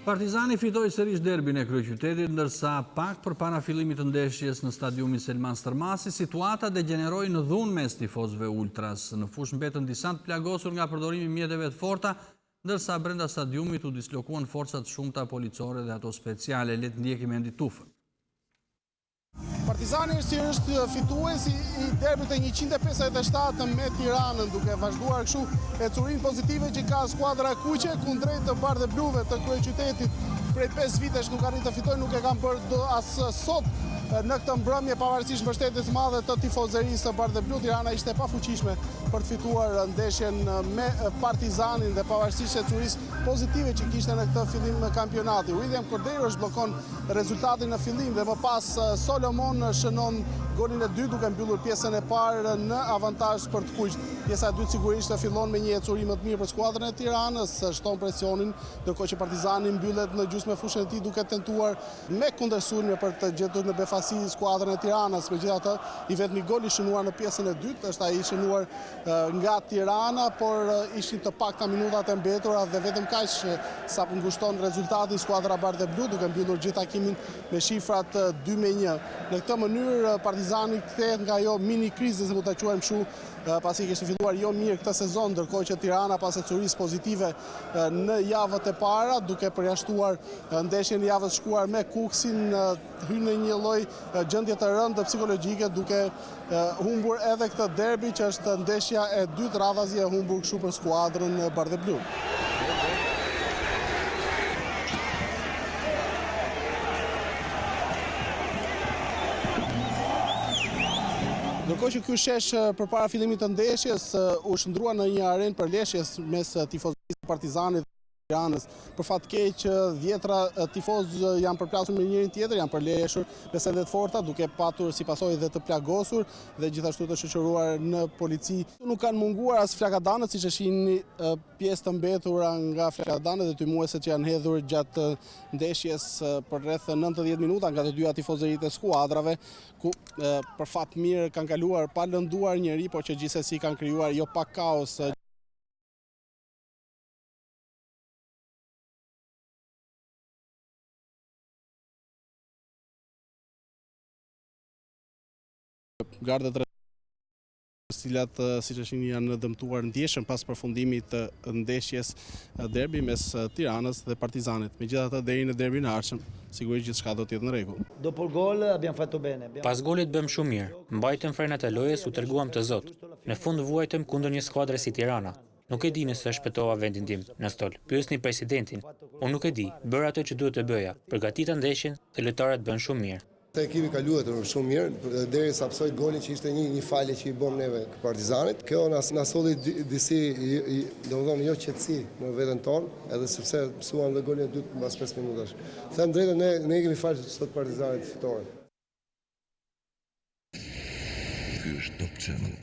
Partizani fitoi sërish derbin e kryeqytetit, ndërsa pak përpara fillimit të ndeshjes në stadiumin Selman Stërmasi, situata degeneroi në dhunë mes tifozëve ultras. Në fushë mbetën disa të plagosur nga përdorimi i mjeteve të forta, ndërsa brenda stadiumit u dislokuan forcat shumëta policore dhe ato speciale. Le të ndjekim Endi Tufën. Partizani është fituesi i derbit e 157 me Tiranën, duke vazhduar kështu ecurinë pozitive që ka skuadra kuqe kundrejt të bardhë bluve të kryeqytetit. Prej 5 vitesh nuk arrit të fitojnë, nuk e kanë bërë as sot në këtë mbrëmje, pavarësisht mbështetjes madhe të tifozërisë së bardhë blu. Tirana ishte pafuqishme për të fituar ndeshjen me Partizanin dhe pavarësisht ecurisë pozitive që kishte në këtë fillim në kampionati. William Cordero zhbllokon rezultatin në fillim dhe më pas Solomon shënon golin e dytë duke mbyllur pjesën e parë në avantazh për të kuqt. Pjesa e dytë sigurisht fillon me një ecuri më të mirë për skuadrën e Tiranës, shton presionin, ndërkohë që Partizani mbyllet në gjysmë fushën e tij duke tentuar me kundërsulme për të gjetur në befasi skuadrën e Tiranës. Megjithatë, i vetmi gol i shënuar në pjesën e dytë është ai i shënuar nga Tirana, por ishin të pakta minutat e mbetura dhe vetëm kaq sa ngushton rezultati skuadra bardhë blu duke mbyllur gjithë takimin me shifrat 2-1. Në këtë mënyrë Partizani kthehet nga ajo mini krizë, se mund ta quajmë kështu, pasi kishte filluar jo mirë këtë sezon, ndërkohë që Tirana pas ecurisë pozitive në javët e para, duke përjashtuar ndeshjen e javës shkuar me Kuksin, hyn në një lloj gjendje të rëndë psikologjike, duke humbur edhe këtë derbi që është ndeshja e dytë radhazi e humbur kështu për skuadrën bardhë blu. Ndërkohë që ky shesh përpara fillimit të ndeshjes u shndrua në një arenë përleshjes mes tifozërisë Partizanit dhe Tiranës. Për fat keq, 10 tifozë janë përplasur me njërin tjetër, janë përleshur me sende të forta, duke patur si pasojë dhe të plagosur dhe gjithashtu të shoqëruar në polici. Nuk kanë munguar as flakadanët, siç e shihni pjesë të mbetura nga flakadanët dhe tymueset që janë hedhur gjatë ndeshjes për rreth 90 minuta nga të dyja tifozëritë e skuadrave, ku për fat mirë kanë kaluar pa lënduar njëri, por që gjithsesi kanë krijuar jo pak kaos. Gardët të cilat, siç e shihni, janë dëmtuar ndjeshëm pas përfundimit të ndeshjes derbi mes Tiranës dhe Partizanit. Megjithatë, deri në derbin e ardhshëm, sigurisht gjithçka do të jetë në rregull. Dopo il gol abbiamo fatto bene. Pas golit bëm shumë mirë. Mbajtëm frenat e lojës, u treguam të zot. Në fund vuajtëm kundër një skuadre si Tirana. Nuk e di nëse shpëtova vendin tim në stol. Pyesni presidentin. Unë nuk e di. Bëra atë që duhet të bëja. Përgatita ndeshjen dhe lojtarët bën shumë mirë. Ekipi ka luajtur shumë mirë, derisa psoi golin që ishte një falje që i bëm neve Partizanit. Kjo na solli disi, domethënë jo qetësi në veten tonë, edhe sepse mësuam dhe golin e dytë mbas 5 minutash. Them drejtën, ne kemi falë sot Partizanit fitoren. Ky është Top Channel.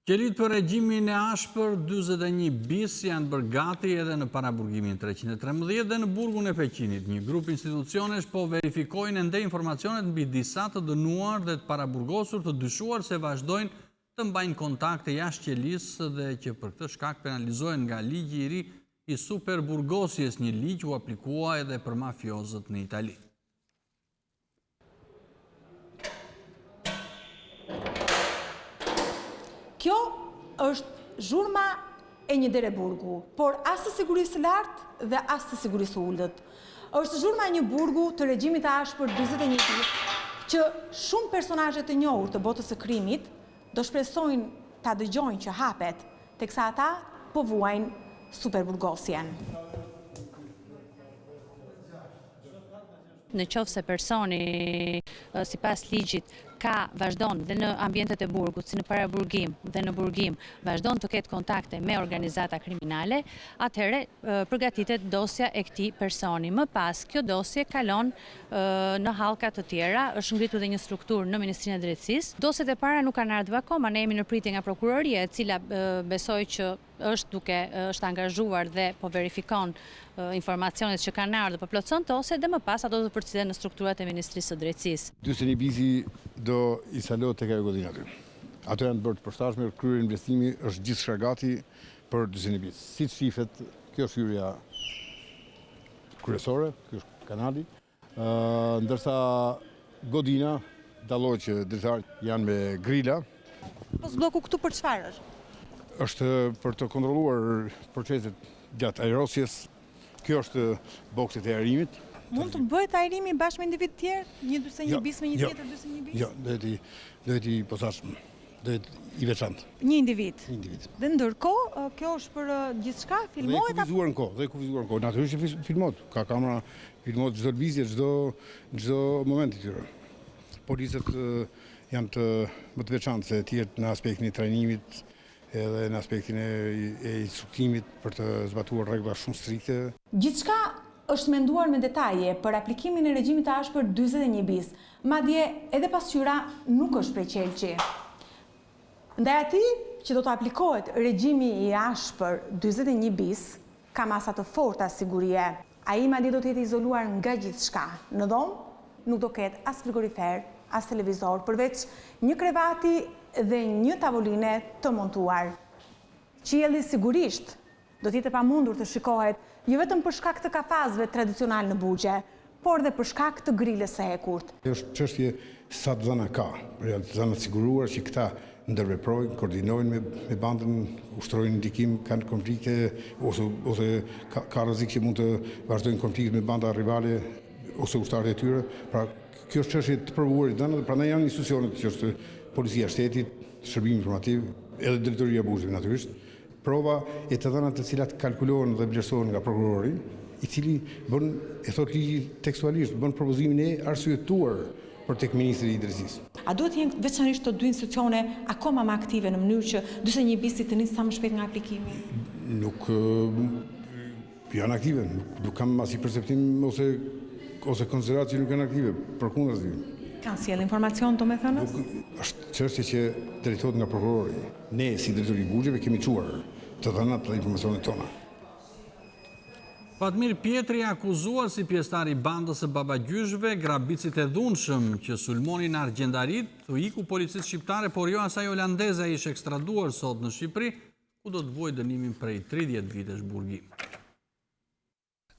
Qelit për regjimin e ashpër 41 bis janë bërë gati edhe në paraburgimin 313 dhe në burgun e Peqinit. Një grup institucionesh po verifikojnë ende informacionet mbi disa të dënuar dhe të paraburgosur të dyshuar se vazhdojnë të mbajnë kontakte jashtë qelisë dhe që për këtë shkak penalizohen nga ligji i ri i superburgosjes, një ligj u aplikua edhe për mafiozët në Itali. Kjo është zhurma e një dere burgu, por as të sigurisë lartë dhe as të sigurisë ullët. Është zhurma e një burgu të regjimit të ashpër 41 bis, që shumë personazhe të njohur të botës së krimit do shpresojnë ta dëgjojnë që hapet, teksa ata po vuajnë superburgosjen. Në qoftë se personi sipas ligjit vazhdon dhe në ambientet e burgut, si në paraburgim dhe në burgim, vazhdon të ketë kontakte me organizata kriminale, atëherë përgatitet dosja e këtij personi. Më pas, kjo dosje kalon në hallka të tjera, është ngritur dhe një strukturë në Ministrinë e Drejtësisë. Dosjet e para nuk kanë ardhur akoma, ne jemi në pritje nga prokuroria, e cila besoj që është angazhuar dhe po verifikon informacionet që kanë ardhur, po plotson dosjet dhe më pas ato do të përcillen në strukturat e Ministrisë së Drejtësisë. 41 bisi do instalohet tek ajo koordinator. Ato janë bërë të përshtatshme, kryer investimi, është gjithçka gati për 41 bis. Siç shifet Kjo është hyrja kryesore, kjo është kanali. Ndërsa godina dallohet që dritarët janë me grila. Postbloku këtu për çfarë është? Është për të kontrolluar proceset gjatë ajrosjes. Kjo është bokset e ajrimit. Mund të bëhet ajrimi bashkë me individ tjerë? Një 41 bis me një tjetër 41 bis? Jo, duhet i posaçëm, duhet i veçantë. Një individ. Një individ. Dhe ndërkohë, kjo është për gjithçka, filmohet Dhe e kufizuar në kohë. Natyrisht filmohet, ka kamera, filmohet çdo lëvizje, çdo moment i tyre. Policët janë më të veçantë se tjerë në aspektin e trajnimit, edhe në aspektin e instruktimit për të zbatuar rregulla shumë strikte. Gjithçka është menduar me detaje për aplikimin e regjimit të ashpër 41 bis. Madje edhe pasqyra nuk është prej Qelçi. Ndaj atij që do të aplikohet regjimi i ashpër 41 bis, ka masa të forta sigurie. Ai madje do të jetë izoluar nga gjithçka. Në dhomë nuk do ketë as frigorifer, as televizor, përveç një krevati dhe një tavoline të montuar. Qielli sigurisht do të jetë e pamundur të shikohet jo vetëm për shkak të kafazëve tradicional në bugje, por dhe për shkak të grilës së hekurt. Është çështje sa dhëna ka, për janë dhëna të siguruar që këta ndërveprojnë, koordinojnë me bandën, ushtrojnë ndikim, kanë konflikte ose ka rrezik që mund të vazhdojnë konflikte me banda rivale ose ushtarët e tyre. Pra, kjo është çështje të provuar dhëna dhe prandaj janë institucionet që është Policia e Shtetit, Shërbimi Informativ, edhe Drejtoria e Buzëve natyrisht. Prova e të dhënat të cilat kalkulohen dhe vlerësohen nga prokurori, i cili bën, e thot ligji tekstualisht, bën propozimin e arsyetuar për tek ministri i drejtësisë. A duhet jenë veçanërisht të dy institucione akoma më aktive në mënyrë që 41 bisi të nisë sa më shpejt nga aplikimi? Nuk janë aktive, nuk kam asnjë perceptim ose konsiderat që nuk janë aktive, përkundërzi. Kanë sjell informacion të me thënës? Është çështje që drejtohet nga prokurori. Ne, si drejtori i bugjeve, kemi çuar të dhënat dhe informacionet tona. Fatmir Pjetri akuzuar si pjesëtar i bandës së babagjyshve, grabicit e dhunshëm që sulmonin argjendarit, u iku policisë shqiptare, por jo asaj holandeze ishte ekstraduar sot në Shqipëri, ku do të vuajë dënimin prej 30 vitesh burgim.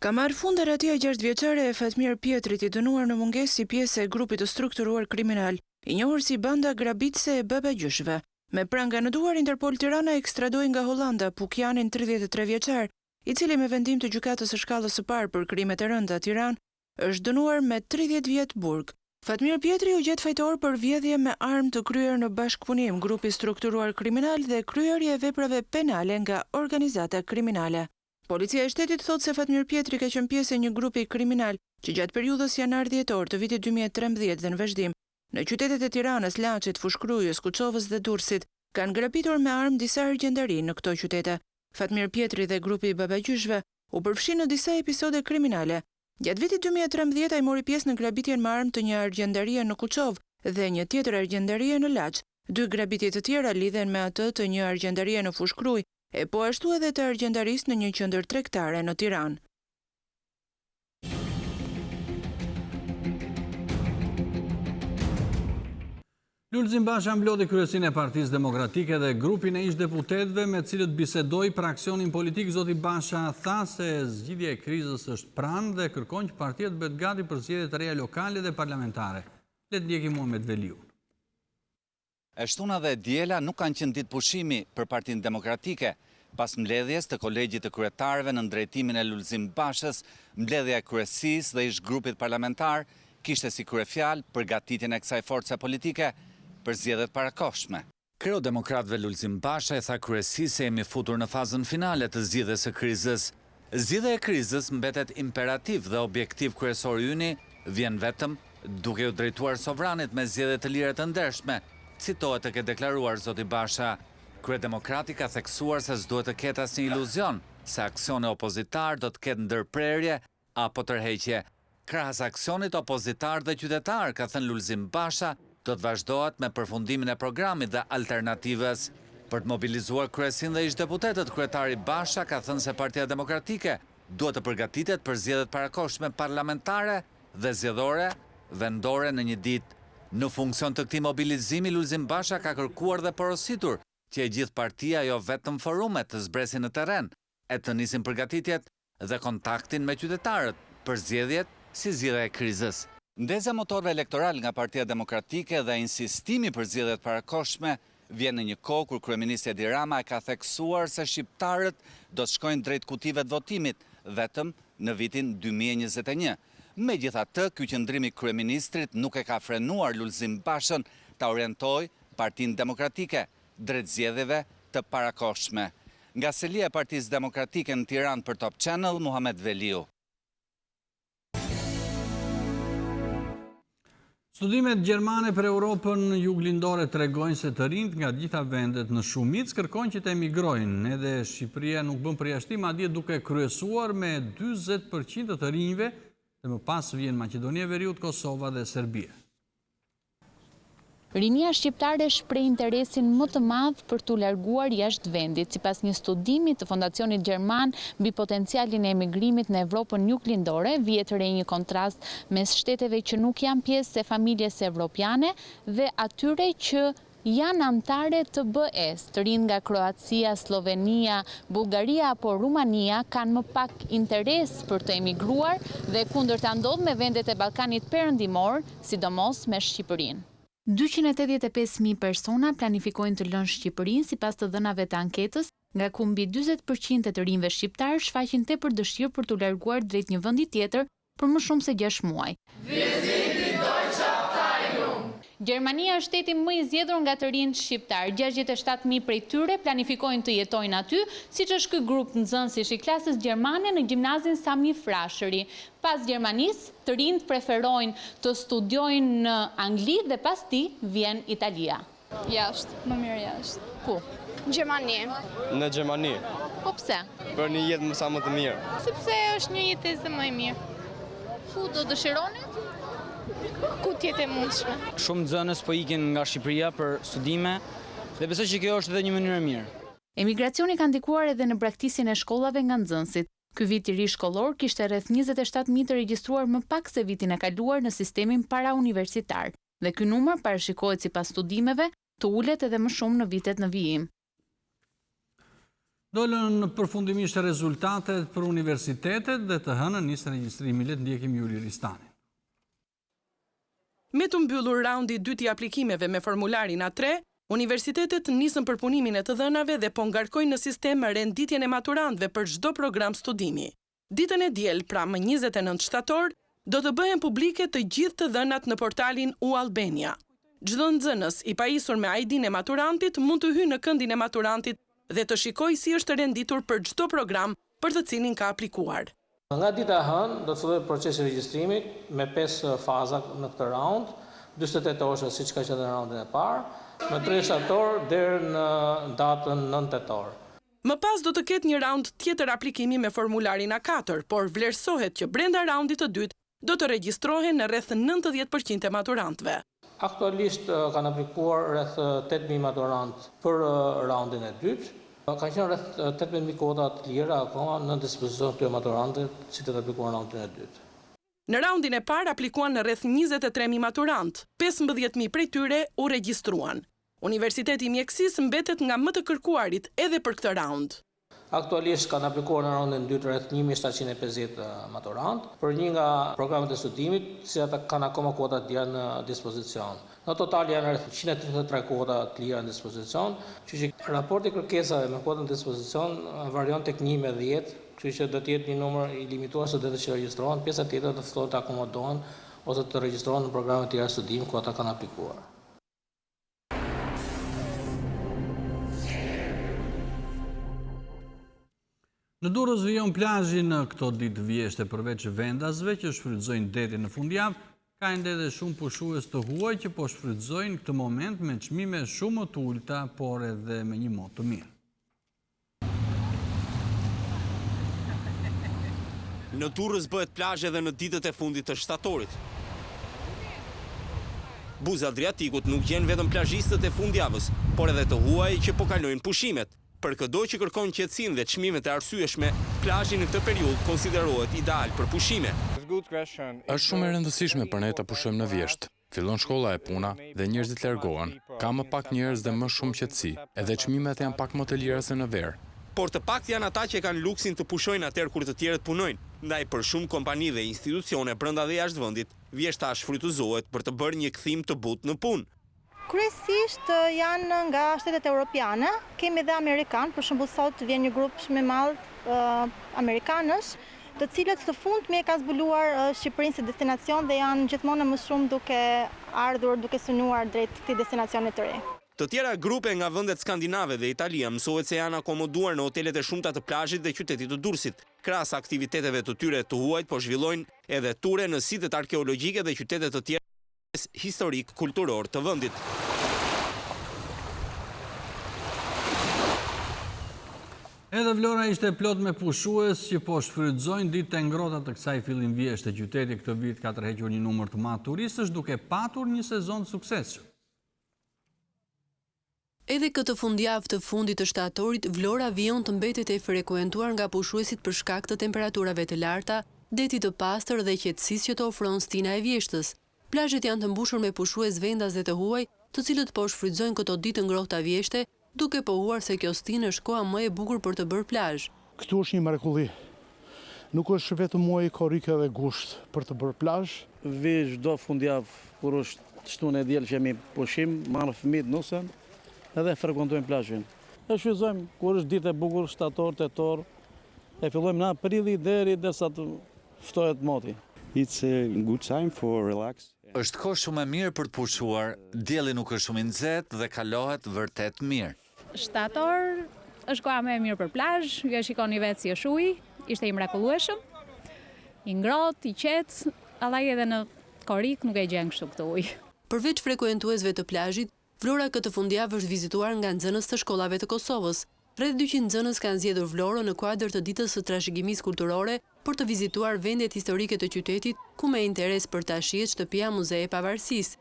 Ka marrë fund ratia 6 vjeçare e Fatmir Pjetrit i dënuar në mungesë si pjesë e grupit të strukturuar kriminal, i njohur si banda grabitse e babagjyshve. Me pranga në duar, Interpol Tirana ekstradoi nga Hollanda Pukjanin 33 vjeçar, i cili me vendim të gjykatës së shkallës së parë për krimet e rënda Tiranë, është dënuar me 30 vjet burg. Fatmir Pjetri u gjet fajtor për vjedhje me armë të kryer në bashkëpunim, grupi strukturuar kriminal dhe kryerje e veprave penale nga organizata kriminale. Policia e shtetit thot se Fatmir Pjetri ka qenë pjesë e një grupi kriminal që gjatë periudhës janar-dhjetor të vitit 2013 dhe në vazhdim, në qytetet e Tiranës, Laçit, Fushkrujës, Kuçovës dhe Durrësit, kanë grabitur me armë disa argjendari në këto qytete. Fatmir Pjetri dhe grupi i babagjyshve u përfshin në disa episode kriminale. Gjatë vitit 2013 ai mori pjesë në grabitjen me armë të një argjendarie në Kuçovë dhe një tjetër argjendarie në Laç. 2 grabitje të tjera lidhen me atë të një argjendarie në Fushkruj, e po ashtu edhe të argjendarisë në një qendër tregtare në Tiranë. Lulzim Basha mblodhi kryesinë e Partisë Demokratike dhe grupin e ish-deputetëve me cilët bisedoi për aksionin politik. Zoti Basha tha se zgjidhja e krizës është pranë dhe kërkon që partia të bëhet gati për zgjedhje të reja lokale dhe parlamentare. Le të ndjekim Muhamet Veliu. E shtuna dhe diela nuk kanë qenë ditë pushimi për Partinë Demokratike. Pas mbledhjes të kolegjit të kryetarëve në drejtimin e Lulzim Bashës, mbledhja e kryesisë dhe ish grupit parlamentar kishte si kryefjalë përgatitjen e kësaj force politike për zgjedhjet parakohshme. Kreu demokratëve Lulzim Basha e tha kryesisë se jemi futur në fazën finale të zgjidhjes së krizës. Zgjidhja e krizës mbetet imperativ dhe objektiv kryesor yni vjen vetëm duke u drejtuar sovranit me zgjedhje të lira të ndershme, citohet të ke deklaruar zoti Basha. Kryedemokrati ka theksuar se s'duhet të ketë asnjë iluzion se aksioni opozitar do të ketë ndërprerje apo tërheqje. Krahas aksionit opozitar dhe qytetar, ka thënë Lulzim Basha, do të vazhdohet me përfundimin e programit dhe alternativës. Për të mobilizuar kryesin dhe ish-deputetët, kryetari Basha ka thënë se Partia Demokratike duhet të përgatitet për zgjedhjet parakohshme parlamentare dhe zgjedhore vendore në një ditë. Në funksion të këtij mobilizimi, Lulzim Basha ka kërkuar dhe porositur që e gjithë partia jo vetëm forumet të zbresin në terren, e të nisin përgatitjet dhe kontaktin me qytetarët për zgjedhjet si zgjedhja e krizës. Ndezja motorëve elektoral nga Partia Demokratike dhe insistimi për zgjedhjet parakohshme vjen në një kohë kur kryeministri Edi Rama e ka theksuar se shqiptarët do të shkojnë drejt kutive të votimit vetëm në vitin 2021. Megjithatë, ky qëndrim i kryeministrit nuk e ka frenuar Lulzim Bashën ta orientojë Partinë Demokratike drejt zgjedhjeve të parakohshme. Nga selia e Partisë Demokratike në Tiranë për Top Channel, Muhamet Veliu. Studimet gjermane për Europën juglindore tregojnë se të rinjt nga gjitha vendet në shumicë kërkojnë që të emigrojnë, edhe Shqipëria nuk bën përjashtim, madje duke kryesuar me 40% të rinjve, dhe më pas vjen Maqedonia e Veriut, Kosova dhe Serbia. Rinia shqiptare shpreh interesin më të madh për t'u larguar jashtë vendit, sipas një studimi të Fondacionit Gjerman mbi potencialin e emigrimit në Evropën juglindore, vihet re një kontrast mes shteteve që nuk janë pjesë e familjes evropiane dhe atyre që janë anëtare të BE-s. Të rinj nga Kroacia, Slovenia, Bullgaria apo Rumania kanë më pak interes për të emigruar dhe kundërta ndodh me vendet e Ballkanit Perëndimor, sidomos me Shqipërinë. 285.000 persona planifikojnë të lënë Shqipërinë sipas të dhënave të anketës, nga ku mbi 40% të rinjve shqiptar shfaqin tepër dëshirë për t'u larguar drejt një vendi tjetër për më shumë se 6 muaj. Gjermania është shteti më i zgjedhur nga të rinjt shqiptar. 67.000 prej tyre planifikojnë të jetojnë aty, siç është ky grup nxënësish i klasës gjermane në gjimnazin Sami Frashëri. Pas Gjermanisë, të rinjt preferojnë të studiojnë në Angli dhe pas tij vjen Italia. Jashtë, më mirë jashtë. Ku? Gjermani. Në Gjermani. Po pse? Për një jetë më sa më të mirë. Sepse është një jetesë më e mirë. Ku do dëshironi? Ku tjetë e mundshme. Shumë nxënës po ikin nga Shqipëria për studime dhe besoj që kjo është edhe një mënyrë e mirë. Emigracioni ka ndikuar edhe në braktisjen e shkollave nga nxënësit. Ky vit i ri shkollor kishte rreth 27.000 të regjistruar më pak se vitin e kaluar në sistemin parauniversitar, dhe ky numër parashikohet sipas studimeve të ulet edhe më shumë në vitet në vijim. Dolën përfundimisht rezultatet për universitetet dhe të hënën nis regjistrimi. Le të ndjekim Juli Ristanin. Me të mbyllur raundi 2 i aplikimeve me formularin A3, universitetet nisën përpunimin e të dhënave dhe po ngarkojnë në sistem renditjen e maturantëve për çdo program studimi. Ditën e diel, pra më 29 shtator, do të bëhen publike të gjithë të dhënat në portalin Albania. Çdo nxënës i pajisur me ID-n e maturantit mund të hyjë në këndin e maturantit dhe të shikojë si është renditur për çdo program për të cilin ka aplikuar. Nga dita e hënë do të fillojë procesi i regjistrimit me 5 faza në këtë raund, 48 orë siç ka qenë në raundin e parë, në 3 shtator deri në datën 9 tetor. Më pas do të ketë një raund tjetër aplikimi me formularin A4, por vlerësohet që brenda raundit të dytë do të regjistrohen në rreth 90% e maturantëve. Aktualisht kanë aplikuar rreth 8.000 maturantë për raundin e dytë. Ka qenë rreth 18.000 kota të lira akoma në dispozicion të maturantëve që të aplikuar në raundin e dytë. Në raundin e parë aplikuan në rreth 23.000 maturantë, 15.000 prej tyre u regjistruan. Universiteti i Mjekësisë mbetet nga më të kërkuarit edhe për këtë raund. Aktualisht kanë aplikuar në raundin e dytë rreth 1.750 maturantë, për një nga programet e studimit, që ata kanë akoma kota të lira në dispozicion. Në total janë rreth 133 kota të lira në dispozicion, kështu që raporti kërkesave me kotën në dispozicion varion tek 1 me 10, kështu që do të jetë një numër i limituar studentë që regjistrohen, pjesa tjetër do të fillojnë të akomodohen ose të regjistrohen në programe të tjera studimi ku ata kanë aplikuar. Në Durrës vijon plazhi në këto ditë vjeshte përveç vendasve që shfrytëzojnë detin në fundjavë, ka ende edhe shumë pushues të huaj që po shfrytëzojnë këtë moment me çmime shumë më të ulta, por edhe me një motë të mirë. Në Durrës bëhet plazh edhe në ditët e fundit të shtatorit. Buzë Adriatikut nuk gjen vetëm plazhistët e fundjavës, por edhe të huaj që po kalojnë pushimet. Për çdo që kërkon qetësinë dhe çmimet e arsyeshme, plazhi në këtë periudhë konsiderohet ideal për pushime. Është shumë e rëndësishme për ne ta pushojmë në vjesht. Fillon shkolla e puna dhe njerëzit largohen. Ka më pak njerëz dhe më shumë qetësi, edhe çmimet janë pak më të lira se në verë. por të pakt janë ata që kanë luksin të pushojnë atëherë kur të tjerët punojnë. Ndaj për shumë kompani dhe institucione brenda dhe jashtë vendit, vjeshtash shfrytëzohet për të bërë një kthim të butë në punë. Kryesisht janë nga shtetet europiane, kemi dhe amerikan, për shembull sot vjen një grup shumë i madh amerikanësh, të cilët së fundmi e kanë zbuluar Shqipërinë si destinacion dhe janë gjithmonë më shumë duke ardhur, duke synuar drejt këtij destinacioni të re. Të tjera grupe nga vendet skandinave dhe Italia mësohet se janë akomoduar në hotelet e shumta të plazhit dhe qytetit të Durrësit. Krahas aktiviteteve të tyre të huajt, po zhvillojnë edhe ture në sitet arkeologjike dhe qytete të tjera historik kulturor të vendit. Edhe Vlora ishte plot me pushues që po shfrytëzojnë ditët e ngrohta të kësaj fillimvjesht të qyteti. Këtë vit ka tërhequr një numër të madh turistësh duke patur një sezon të suksesshëm. Edhe këtë fundjavë të fundit të shtatorit, Vlora vijon të mbetet e frekuentuar nga pushuesit për shkak të temperaturave të larta, detit të pastër dhe qetësisë që të ofron stina e vjeshtës. Plazhet janë të mbushur me pushues vendas dhe të huaj, të cilët po shfrytëzojnë këto ditë ngrohta vjeshte, duke pohuar se kjo stinë është koha më e bukur për të bërë plazh. Këtu është një mrekulli. Nuk është vetëm muaji korrike dhe gusht për të bërë plazh. Vi çdo fundjavë kur është shtunë e diel që jemi pushim, marrë fëmijët nusen edhe frekuentojmë plazhin. E shfrytëzojmë kur është ditë e bukur, shtator, tetor, e fillojmë në aprilli deri derisa të ftohet moti. It's a good time for relax. Është kohë shumë e mirë për të pushuar, dielli nuk është shumë i nxehtë dhe kalohet vërtet mirë. Shtator është koha më e mirë për plazh, ju e shikoni vetë si është uji, ishte i mrekullueshëm, i ngrohtë, i qetë, allaj edhe në korrik nuk e gjen kështu këtë ujë. Përveç frekuentuesve të plazhit, Vlora këtë fundjavë është vizituar nga nxënës të shkollave të Kosovës. Rreth 200 nxënës kanë zgjedhur Vlorën në kuadër të ditës së trashëgimisë kulturore për të vizituar vendet historike të qytetit, ku me interes për ta shihet shtëpia Muzeji i Pavarësisë.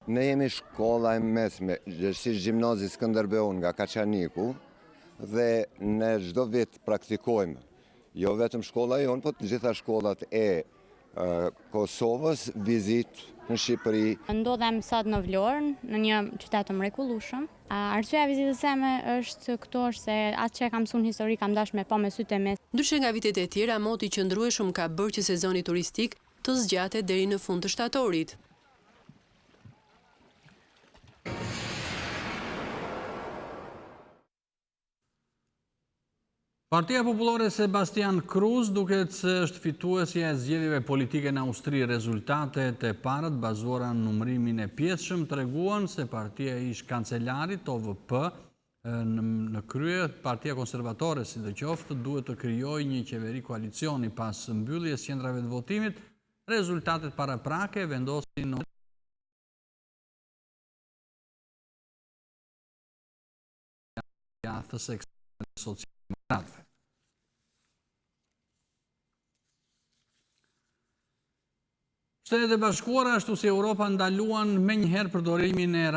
Ne jemi shkolla e mesme, si gjimnazi Skënderbeu nga Kaçaniku, dhe ne çdo vit praktikojmë, jo vetëm shkolla jonë, por të gjitha shkollat e Kosovës vizitë në Shqipëri. Ndodhem sot në Vlorë, në një qytet të mrekullueshëm. Arsyeja e vizitës seme është këto është se atë që kam mësuar histori kam dashur me pa me sytë e mes. Ndryshe nga vitet e tjera, moti qëndrueshëm ka bërë që sezoni turistik të zgjatet deri në fund të shtatorit. Partia Popullore Sebastian Cruz duket se është fituesja e zgjedhjeve politike në Austri. Rezultatet e parët bazuara në numërimin e pjesëshëm treguan se partia e ish kancelarit OVP në krye, partia konservatore si të qoftë duhet të krijojë një qeveri koalicioni pas mbylljes qendrave të votimit. Rezultatet paraprake vendosin në jathës e socialdemokratëve. Shtetet e Bashkuara ashtu si Europa ndaluan menjëherë përdorimin e